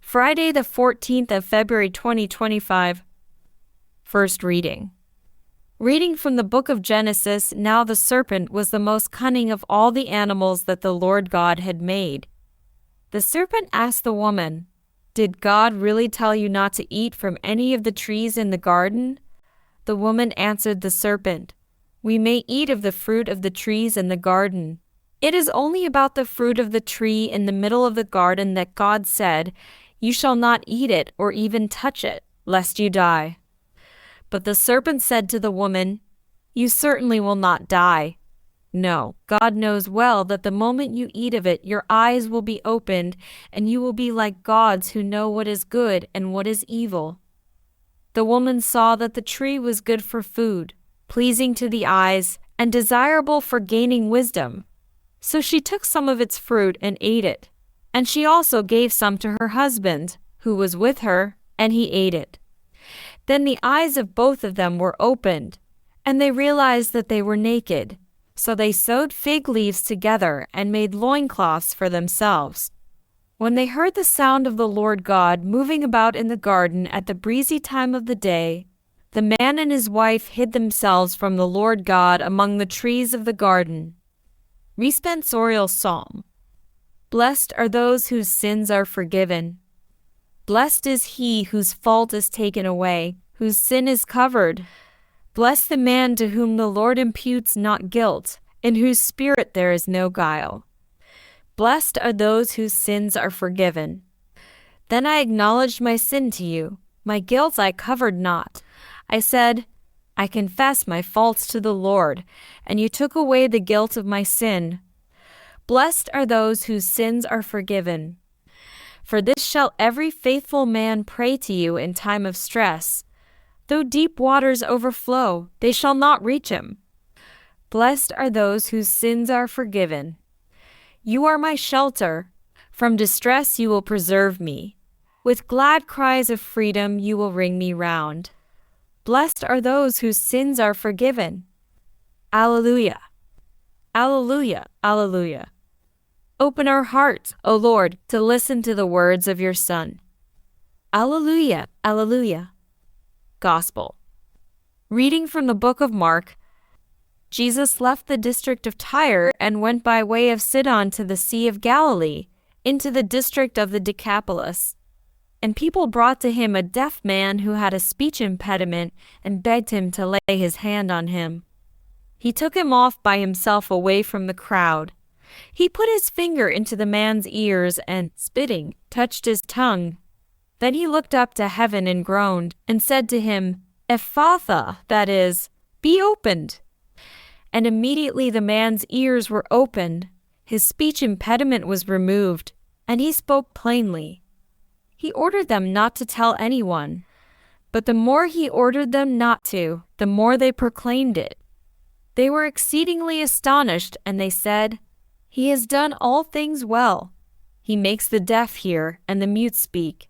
Friday the 14th of February 2025. First reading. Reading from the book of Genesis, now the serpent was the most cunning of all the animals that the Lord God had made. The serpent asked the woman, "Did God really tell you not to eat from any of the trees in the garden?" The woman answered the serpent, "We may eat of the fruit of the trees in the garden. It is only about the fruit of the tree in the middle of the garden that God said, 'You shall not eat it or even touch it, lest you die.'" But the serpent said to the woman, "You certainly will not die. No, God knows well that the moment you eat of it, your eyes will be opened, and you will be like gods who know what is good and what is evil." The woman saw that the tree was good for food, pleasing to the eyes, and desirable for gaining wisdom. So she took some of its fruit and ate it. And she also gave some to her husband, who was with her, and he ate it. Then the eyes of both of them were opened, and they realized that they were naked. So they sewed fig leaves together and made loincloths for themselves. When they heard the sound of the Lord God moving about in the garden at the breezy time of the day, the man and his wife hid themselves from the Lord God among the trees of the garden. Responsorial Psalm. Blessed are those whose sins are forgiven. Blessed is he whose fault is taken away, whose sin is covered. Blessed the man to whom the Lord imputes not guilt, in whose spirit there is no guile. Blessed are those whose sins are forgiven. Then I acknowledged my sin to you, my guilt I covered not. I said, "I confess my faults to the Lord," and you took away the guilt of my sin. Blessed are those whose sins are forgiven. For this shall every faithful man pray to you in time of stress. Though deep waters overflow, they shall not reach him. Blessed are those whose sins are forgiven. You are my shelter. From distress you will preserve me. With glad cries of freedom you will ring me round. Blessed are those whose sins are forgiven. Alleluia. Alleluia. Alleluia. Open our hearts, O Lord, to listen to the words of your Son. Alleluia. Alleluia. Gospel. Reading from the book of Mark. Jesus left the district of Tyre and went by way of Sidon to the Sea of Galilee, into the district of the Decapolis. And people brought to him a deaf man who had a speech impediment and begged him to lay his hand on him. He took him off by himself away from the crowd. He put his finger into the man's ears and, spitting, touched his tongue. Then he looked up to heaven and groaned, and said to him, "Ephphatha," that is, "Be opened." And immediately the man's ears were opened, his speech impediment was removed, and he spoke plainly. He ordered them not to tell anyone. But the more he ordered them not to, the more they proclaimed it. They were exceedingly astonished, and they said, "He has done all things well. He makes the deaf hear and the mute speak."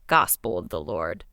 Gospel of the Lord.